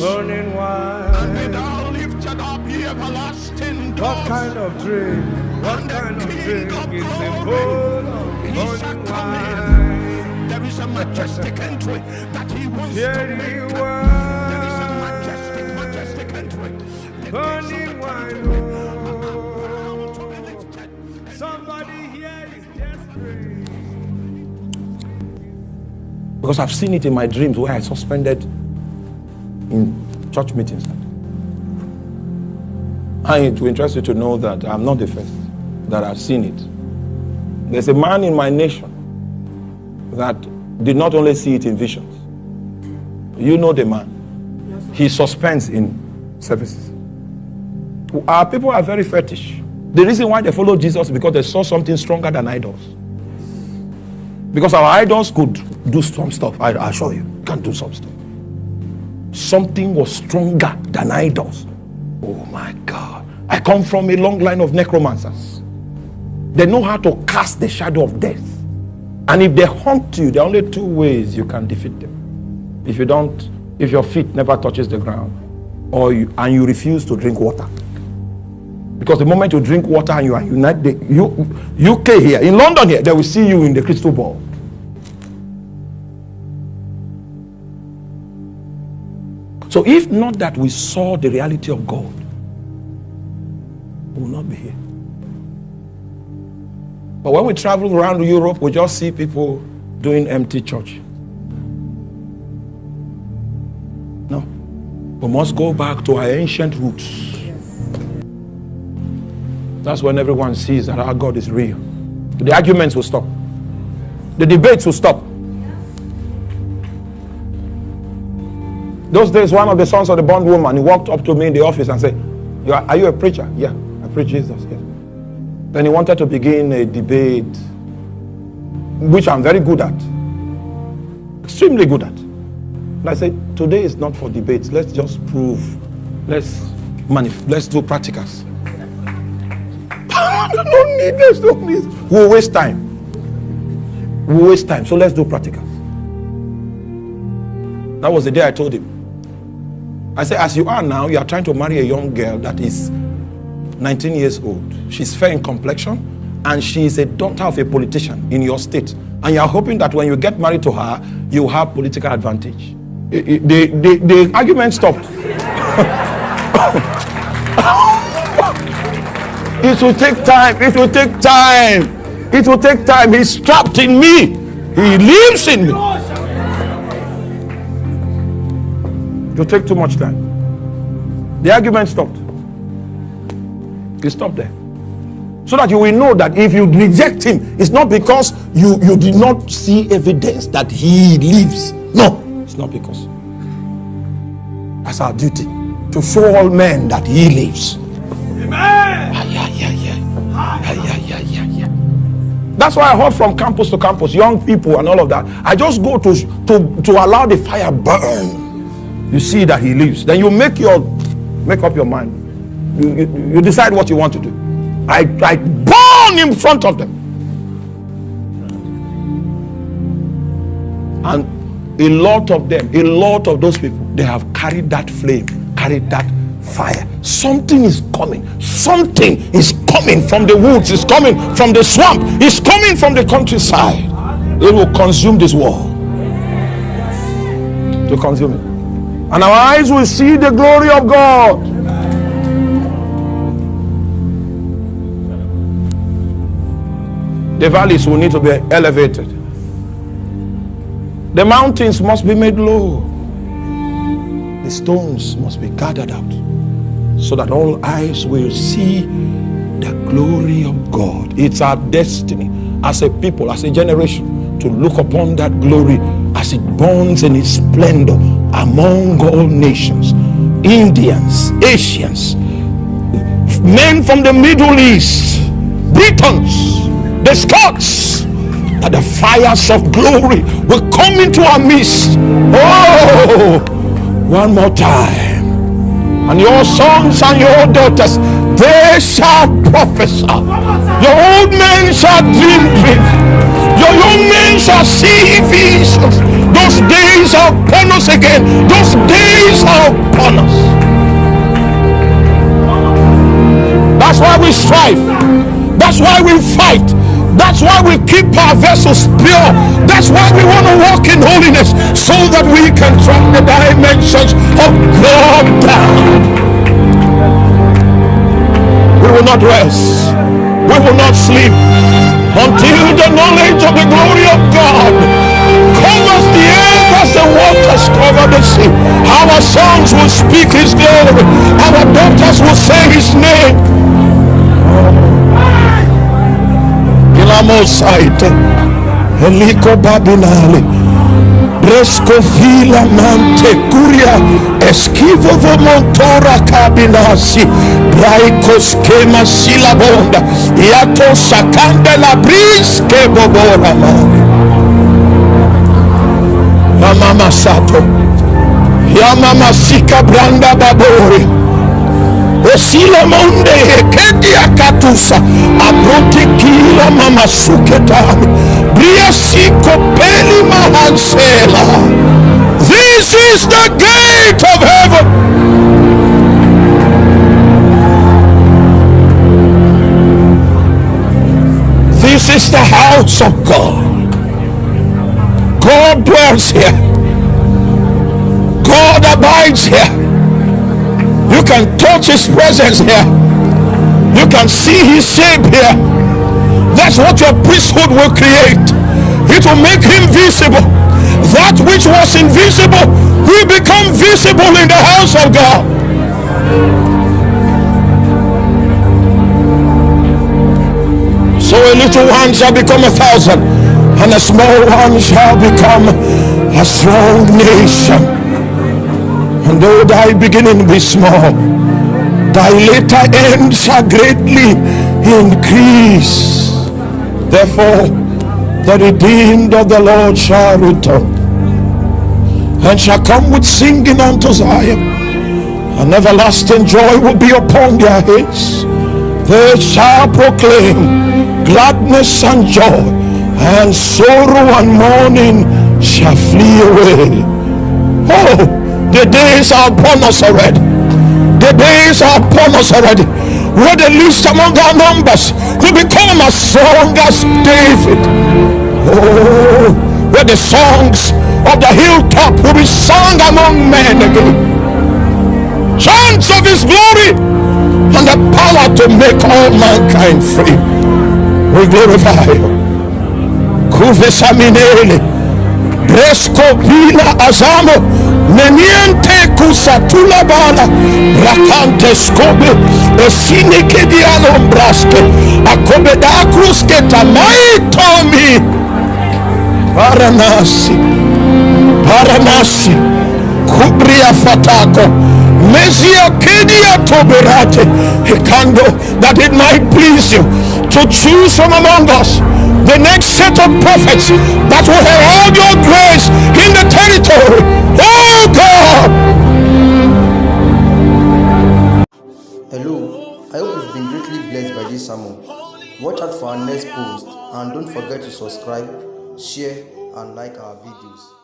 Burning wine. And be thou lifted up, ye everlasting doors. What kind of drink? What kind of drink is a bowl of burning wine? There is a majestic entry that he wants to make. There is a majestic entry. Burning wine. Somebody here is desperate. Because I've seen it in my dreams where I suspended in church meetings. And it will interest you to know that I'm not the first that I've seen it. There's a man in my nation that did not only see it in visions. You know the man. He suspends in services. Our people are very fetish. The reason why they follow Jesus is because they saw something stronger than idols. Because our idols could do some stuff. I assure you, can't do some stuff. Something was stronger than idols. Oh my God. I come from a long line of necromancers. They know how to cast the shadow of death. And if they hunt you, there are only two ways you can defeat them. If your feet never touches the ground, and you refuse to drink water. Because the moment you drink water and you are united, UK here, in London here, they will see you in the crystal ball. So if not that we saw the reality of God, we will not be here. But when we travel around Europe, we just see people doing empty church. No. We must go back to our ancient roots. That's when everyone sees that our God is real. The arguments will stop. The debates will stop. Those days, one of the sons of the bondwoman, he walked up to me in the office and said, are you a preacher? Yeah, I preach Jesus. Yes. Then he wanted to begin a debate, which I'm very good at. Extremely good at. And I said, today is not for debates. Let's just prove. Let's do practicals. Let's don't need. We'll waste time. So let's do practicals. That was the day I told him. I said, as you are now, you are trying to marry a young girl that is 19 years old. She's fair in complexion, and she is a daughter of a politician in your state. And you are hoping that when you get married to her, you have political advantage. The argument stopped. It will take time. It will take time. It will take time. He's trapped in me. He lives in me. It will take too much time. The argument stopped. It stopped there. So that you will know that if you reject him, it's not because you did not see evidence that he lives. No, it's not because. That's our duty, to show all men that he lives. Amen. That's why I heard from campus to campus, young people and all of that. I just go to allow the fire burn. You see that he lives. Then you make up your mind. You decide what you want to do. I burn in front of them. And a lot of those people, they have carried that flame, carried that fire. Something is coming. Something is coming from the woods. It's coming from the swamp. It's coming from the countryside. It will consume this world. To consume it. And our eyes will see the glory of God. The valleys will need to be elevated. The mountains must be made low. The stones must be gathered out, so that all eyes will see the glory of God. It's our destiny as a people, as a generation, to look upon that glory as it burns in its splendor among all nations. Indians, Asians, men from the Middle East, Britons, the Scots, that the fires of glory will come into our midst. Oh, one more time. And your sons and your daughters, they shall prophesy. Your old men shall dream dreams. Your young men shall see visions. Those days are upon us again. Those days life. That's why we fight. That's why we keep our vessels pure. That's why we want to walk in holiness, so that we can track the dimensions of God down. We will not rest. We will not sleep until the knowledge of the glory of God covers the earth as the waters cover the sea. Our sons will speak his glory. Our daughters will say his name. Ilamo site Eliko Babinale Bresco Vila Mante Curia Esquivo Montora Cabinasi Braiko Schema Silabonda Iato Sakande la Brisque Bobora Mama Sato Yamama Sika Branda Babori Osila monde hekedia katusa abrote kila mama suketami bria siko peli mahansela. This is the gate of heaven. This is the house of God. God dwells here. God abides here. You can touch his presence here. You can see his shape here. That's what your priesthood will create. It will make him visible. That which was invisible will become visible in the house of God. So a little one shall become 1,000, and a small one shall become a strong nation. And though thy beginning be small, thy later end shall greatly increase. Therefore, the redeemed of the Lord shall return, and shall come with singing unto Zion, and everlasting joy will be upon their heads. They shall proclaim gladness and joy, and sorrow and mourning shall flee away. Oh, the days are upon us already. The days are upon us already, where the least among our numbers will become as strong as David. Oh, where the songs of the hilltop will be sung among men again. Chants of his glory and the power to make all mankind free. We glorify you. Kuvesaminele Bresco Vila Azamo Meniente Kusatula Bala Rakante Skobe Esine Kediano Braske Akobeda Krusketa Maitomi Paranasi Kubria Fatako Mesia Kedia Toberate Hekando, that it might please you to choose from among us the next set of prophets that will herald your grace in the territory. Oh God! Hello, I hope you've been greatly blessed by this sermon. Watch out for our next post and don't forget to subscribe, share and like our videos.